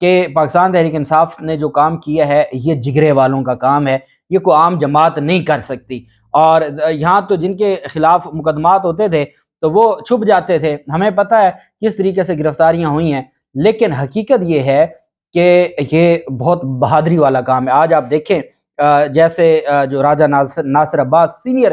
کہ پاکستان تحریک انصاف نے جو کام کیا ہے یہ جگرے والوں کا کام ہے، یہ کوئی عام جماعت نہیں کر سکتی۔ اور یہاں تو جن کے خلاف مقدمات ہوتے تھے تو وہ چھپ جاتے تھے، ہمیں پتہ ہے کس طریقے سے گرفتاریاں ہوئی ہیں، لیکن حقیقت یہ ہے کہ یہ بہت بہادری والا کام ہے۔ آج آپ دیکھیں جیسے جو راجہ ناصر عباس سینئر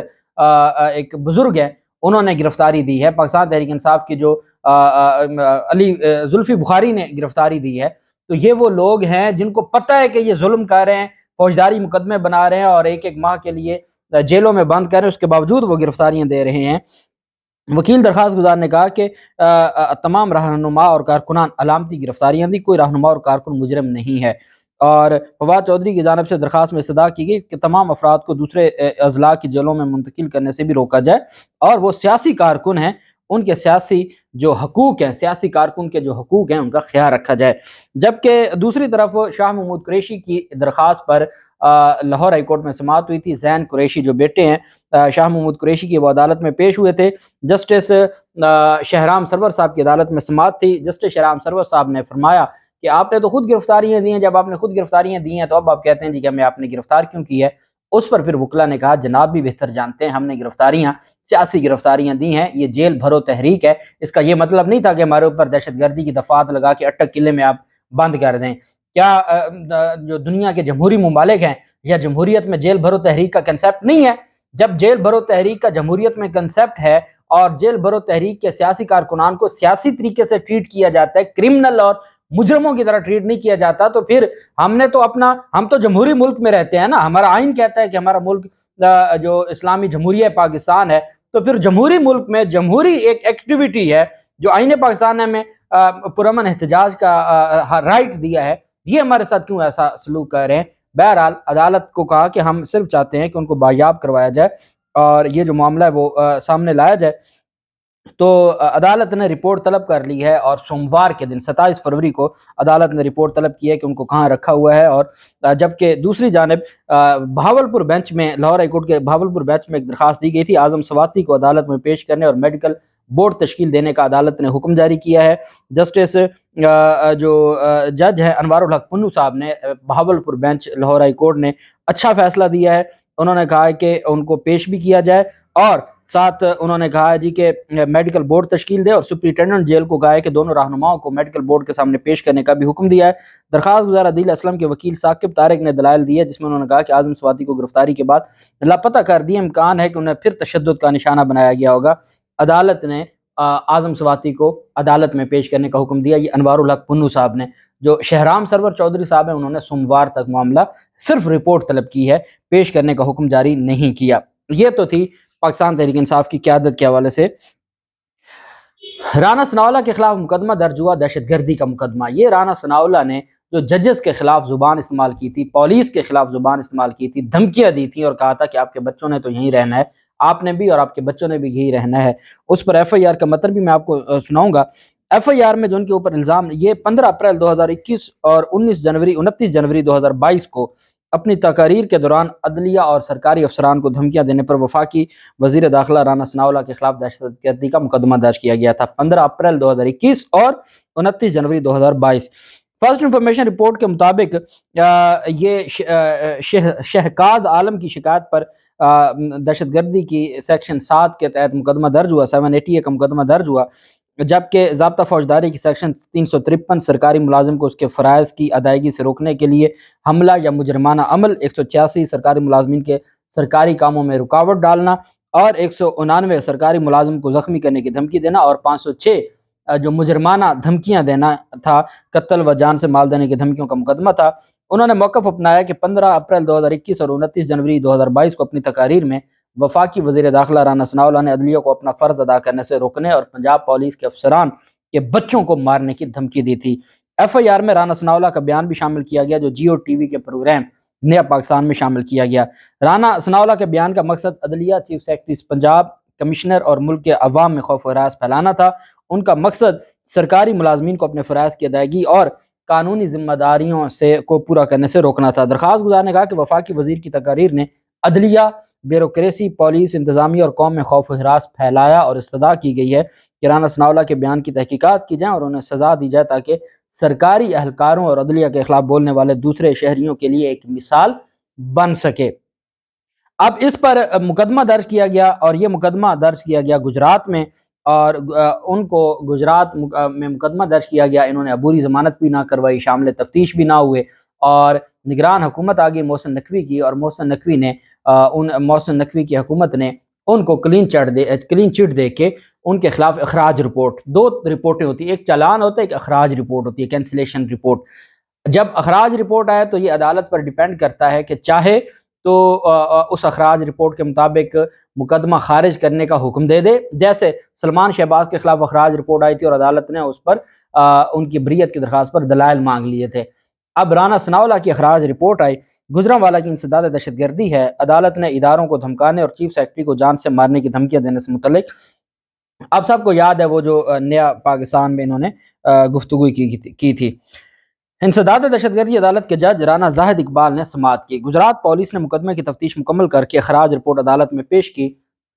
ایک بزرگ ہیں، انہوں نے گرفتاری دی ہے، پاکستان تحریک انصاف کی جو علی زلفی بخاری نے گرفتاری دی ہے، تو یہ وہ لوگ ہیں جن کو پتہ ہے کہ یہ ظلم کر رہے ہیں، فوجداری مقدمے بنا رہے ہیں اور ایک ایک ماہ کے لیے جیلوں میں بند کر رہے ہیں، اس کے باوجود وہ گرفتاریاں دے رہے ہیں۔ وکیل درخواست گزار نے کہا کہ تمام رہنما اور کارکنان علامتی گرفتاریاں دی، کوئی رہنما اور کارکن مجرم نہیں ہے۔ اور فواد چودھری کی جانب سے درخواست میں استدعا کی گئی کہ تمام افراد کو دوسرے اضلاع کی جیلوں میں منتقل کرنے سے بھی روکا جائے، اور وہ سیاسی کارکن ہیں، ان کے سیاسی جو حقوق ہیں، سیاسی کارکن کے جو حقوق ہیں ان کا خیال رکھا جائے۔ جبکہ دوسری طرف شاہ محمود قریشی کی درخواست پر لاہور ہائی کورٹ میں سماعت ہوئی تھی۔ زین قریشی جو بیٹے ہیں شاہ محمود قریشی کی، وہ عدالت میں پیش ہوئے تھے۔ جسٹس شہرام سرور صاحب کی عدالت میں سماعت تھی۔ جسٹس شہرام سرور صاحب نے فرمایا کہ آپ نے تو خود گرفتاریاں دی ہیں، جب آپ نے خود گرفتاریاں دی ہیں تو اب آپ کہتے ہیں جی کہ ہمیں آپ نے گرفتار کیوں کی ہے؟ اس پر پھر وکلا نے کہا جناب بھی بہتر جانتے ہیں ہم نے گرفتاریاں سیاسی گرفتاریاں دی ہیں، یہ جیل بھرو تحریک ہے، اس کا یہ مطلب نہیں تھا کہ ہمارے اوپر دہشت گردی کی دفعات لگا کے اٹک قلعے میں آپ بند کر دیں۔ کیا جو دنیا کے جمہوری ممالک ہیں یا جمہوریت میں جیل بھرو تحریک کا کنسیپٹ نہیں ہے؟ جب جیل بھرو تحریک کا جمہوریت میں کنسیپٹ ہے اور جیل بھرو تحریک کے سیاسی کارکنان کو سیاسی طریقے سے ٹریٹ کیا جاتا ہے، کرمنل اور مجرموں کی طرح ٹریٹ نہیں کیا جاتا، تو پھر ہم تو جمہوری ملک میں رہتے ہیں نا، ہمارا آئین کہتا ہے کہ ہمارا ملک جو اسلامی جمہوریہ پاکستان ہے، تو پھر جمہوری ملک میں جمہوری ایک ایکٹیویٹی ہے جو آئین پاکستان نے ہمیں پرامن احتجاج کا رائٹ دیا ہے، یہ ہمارے ساتھ کیوں ایسا سلوک کر رہے ہیں؟ بہرحال عدالت کو کہا کہ ہم صرف چاہتے ہیں کہ ان کو بایاب کروایا جائے اور یہ جو معاملہ ہے وہ سامنے لایا جائے۔ تو عدالت نے رپورٹ طلب کر لی ہے اور سوموار کے دن 27 فروری کو عدالت نے رپورٹ طلب کی ہے کہ ان کو کہاں رکھا ہوا ہے۔ اور جبکہ دوسری جانب بہاولپور بینچ میں، لاہور ہائی کورٹ کے بہاولپور بینچ میں ایک درخواست دی گئی تھی اعظم سواتی کو عدالت میں پیش کرنے اور میڈیکل بورڈ تشکیل دینے کا عدالت نے حکم جاری کیا ہے۔ جسٹس جو جج ہیں انوار الحق پنو صاحب نے Bahawalpur bench Lahore high court نے اچھا فیصلہ دیا ہے، انہوں نے کہا ہے کہ ان کو پیش بھی کیا جائے اور ساتھ انہوں نے کہا ہے جی کہ میڈیکل بورڈ تشکیل دے، اور سپرنٹینڈنٹ جیل کو کہا ہے کہ دونوں رہنماؤں کو میڈیکل بورڈ کے سامنے پیش کرنے کا بھی حکم دیا ہے۔ درخواست گزار عدیل اسلم کے وکیل ثاقب طارق نے دلائل دی ہے جس میں انہوں نے کہا کہ اعظم سواتی کو گرفتاری کے بعد لاپتہ کر دیا، امکان ہے کہ انہیں پھر تشدد کا نشانہ بنایا گیا ہوگا۔ عدالت نے اعظم سواتی کو عدالت میں پیش کرنے کا حکم دیا۔ یہ انوار الحق پنو صاحب نے، جو شہرام سرور چودھری صاحب ہیں انہوں نے سوموار تک معاملہ صرف رپورٹ طلب کی ہے، پیش کرنے کا حکم جاری نہیں کیا۔ یہ تو تھی پاکستان تحریک انصاف کی قیادت کے حوالے سے۔ رانا ثناءاللہ کے خلاف مقدمہ درج ہوا، دہشت گردی کا مقدمہ۔ یہ رانا ثناءاللہ نے جو ججز کے خلاف زبان استعمال کی تھی، پولیس کے خلاف زبان استعمال کی تھی، دھمکیاں دی تھیں اور کہا تھا کہ آپ کے بچوں نے تو یہیں رہنا ہے، آپ نے بھی اور آپ کے بچوں نے بھی یہی رہنا ہے، اس پر ایف آئی آر کا متن بھی میں آپ کو سناؤں گا۔ ایف آئی آر میں جو ان کے اوپر الزام، یہ 15 اپریل 2021 اور 29 جنوری 2022 کو اپنی تقاریر کے دوران عدلیہ اور سرکاری افسران کو دھمکیاں دینے پر وفاقی وزیر داخلہ رانا ثناءاللہ کے خلاف دہشت گردی کا مقدمہ درج کیا گیا تھا 15 اپریل 2021 اور 29 جنوری 2022۔ فرسٹ انفارمیشن رپورٹ کے مطابق یہ شہکاز عالم کی شکایت پر دہشت گردی کی سیکشن 7 کے تحت مقدمہ درج ہوا، 780 کا مقدمہ درج ہوا، جبکہ ضابطہ فوجداری کی سیکشن 353 سرکاری ملازم کو اس کے فرائض کی ادائیگی سے روکنے کے لیے حملہ یا مجرمانہ عمل، 186 سرکاری ملازمین کے سرکاری کاموں میں رکاوٹ ڈالنا اور 199 سرکاری ملازم کو زخمی کرنے کی دھمکی دینا اور 506 جو مجرمانہ دھمکیاں دینا تھا، قتل و جان سے مال دینے کی دھمکیوں کا مقدمہ تھا۔ انہوں نے موقف اپنایا کہ 15 اپریل 2021 اور 29 جنوری 2022 کو اپنی تقاریر میں وفاقی وزیر داخلہ رانا ثناءاللہ نے عدلیہ کو اپنا فرض ادا کرنے سے روکنے اور پنجاب پولیس کے افسران کے بچوں کو مارنے کی دھمکی دی تھی۔ ایف آئی آر میں رانا ثناءاللہ کا بیان بھی شامل کیا گیا جو جیو ٹی وی کے پروگرام نیا پاکستان میں شامل کیا گیا۔ رانا ثناءاللہ کے بیان کا مقصد عدلیہ، چیف سیکرٹری پنجاب، کمشنر اور ملک کے عوام میں خوف و ہراس پھیلانا تھا۔ ان کا مقصد سرکاری ملازمین کو اپنے فرائض کی ادائیگی اور قانونی ذمہ داریوں کو پورا کرنے سے روکنا تھا۔ درخواست گزار نے کہا کہ وفاقی وزیر کی تقاریر نے عدلیہ، بیوروکریسی، پولیس، انتظامیہ اور قوم میں خوف و ہراس پھیلایا اور استدعا کی گئی ہے کہ رانا ثناءاللہ کے بیان کی تحقیقات کی جائیں اور انہیں سزا دی جائے تاکہ سرکاری اہلکاروں اور عدلیہ کے خلاف بولنے والے دوسرے شہریوں کے لیے ایک مثال بن سکے۔ اب اس پر مقدمہ درج کیا گیا، اور یہ مقدمہ درج کیا گیا گجرات میں، اور ان کو گجرات میں مقدمہ درج کیا گیا۔ انہوں نے عبوری ضمانت بھی نہ کروائی، شامل تفتیش بھی نہ ہوئے، اور نگران حکومت آگئی محسن نقوی کی، اور محسن نقوی کی حکومت نے ان کو کلین چٹ دے کے ان کے خلاف اخراج رپورٹ، دو رپورٹیں ہوتی ہیں، ایک چالان ہوتا ہے، ایک اخراج رپورٹ ہوتی ہے، کینسلیشن رپورٹ۔ جب اخراج رپورٹ آئے تو یہ عدالت پر ڈیپینڈ کرتا ہے کہ چاہے تو اس اخراج رپورٹ کے مطابق مقدمہ خارج کرنے کا حکم دے دے، جیسے سلمان شہباز کے خلاف اخراج رپورٹ آئی تھی اور عدالت نے اس پر ان کی بریت کی درخواست پر دلائل مانگ لیے تھے۔ اب رانا ثناءاللہ کی اخراج رپورٹ آئی، گجرانوالہ کی انسداد دہشت گردی ہے، عدالت نے اداروں کو دھمکانے اور چیف سیکرٹری کو جان سے مارنے کی دھمکیاں دینے سے متعلق، اب سب کو یاد ہے وہ جو نیا پاکستان میں انہوں نے گفتگو کی تھی۔ انسداد دہشت گردی عدالت کے جج رانا زاہد اقبال نے سماعت کی۔ گجرات پولیس نے مقدمے کی تفتیش مکمل کر کے اخراج رپورٹ عدالت میں پیش کی،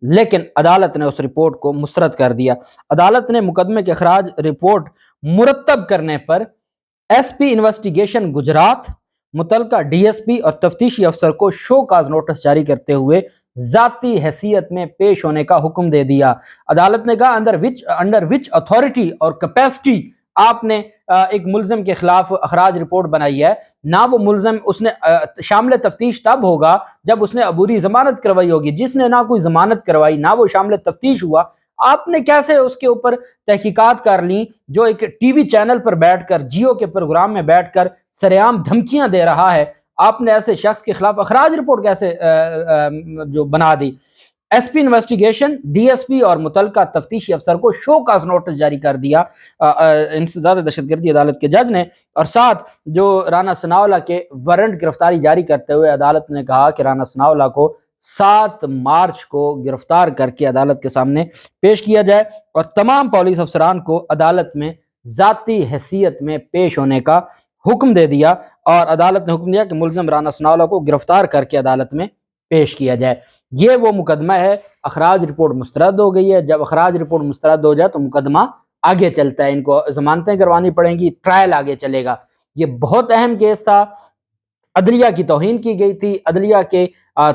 لیکن عدالت نے اس رپورٹ کو مسترد کر دیا۔ عدالت نے مقدمے کے اخراج رپورٹ مرتب کرنے پر ایس پی انویسٹیگیشن گجرات، متعلقہ ڈی ایس پی اور تفتیشی افسر کو شو کاز نوٹس جاری کرتے ہوئے ذاتی حیثیت میں پیش ہونے کا حکم دے دیا۔ عدالت نے کہا انڈر وچ اتھارٹی اور کیپیسٹی آپ نے ایک ملزم کے خلاف اخراج رپورٹ بنائی ہے، نہ وہ ملزم اس نے شامل تفتیش تب ہوگا جب اس نے عبوری ضمانت کروائی ہوگی، جس نے نہ کوئی ضمانت کروائی نہ وہ شامل تفتیش ہوا، آپ نے کیسے اس کے اوپر تحقیقات کر لیں جو ایک ٹی وی چینل پر بیٹھ کر، جیو کے پروگرام میں بیٹھ کر سرعام دھمکیاں دے رہا ہے، آپ نے ایسے شخص کے خلاف اخراج رپورٹ کیسے جو بنا دی؟ S P investigation, D S P اور متعلقہ تفتیشی افسر کو شو کاز نوٹس جاری کر دیا انسداد دہشت گردی عدالت کے جج نے، اور ساتھ جو رانا ثناءاللہ کے وارنٹ گرفتاری جاری کرتے ہوئے عدالت نے کہا کہ رانا ثناءاللہ کو 7 مارچ کو گرفتار کر کے عدالت کے سامنے پیش کیا جائے، اور تمام پولیس افسران کو عدالت میں ذاتی حیثیت میں پیش ہونے کا حکم دے دیا، اور عدالت نے حکم دیا کہ ملزم رانا ثناءاللہ کو گرفتار کر کے عدالت میں پیش کیا جائے۔ یہ وہ مقدمہ ہے، اخراج رپورٹ مسترد ہو گئی ہے۔ جب اخراج رپورٹ مسترد ہو جائے تو مقدمہ آگے چلتا ہے، ان کو ضمانتیں کروانی پڑیں گی، ٹرائل آگے چلے گا۔ یہ بہت اہم کیس تھا، عدلیہ کی توہین کی گئی تھی، عدلیہ کے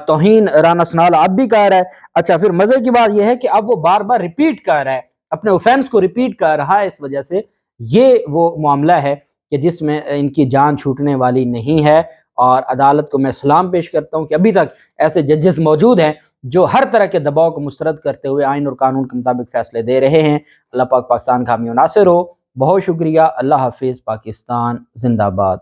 توہین رانا ثناءاللہ اب بھی کر رہا ہے۔ اچھا، پھر مزے کی بات یہ ہے کہ اب وہ بار بار ریپیٹ کر رہا ہے، اپنے اوفینس کو ریپیٹ کر رہا ہے، اس وجہ سے یہ وہ معاملہ ہے کہ جس میں ان کی جان چھوٹنے والی نہیں ہے، اور عدالت کو میں سلام پیش کرتا ہوں کہ ابھی تک ایسے ججز موجود ہیں جو ہر طرح کے دباؤ کو مسترد کرتے ہوئے آئین اور قانون کے مطابق فیصلے دے رہے ہیں۔ اللہ پاک پاکستان کا حامی و ناصر ہو۔ بہت شکریہ۔ اللہ حافظ۔ پاکستان زندہ باد۔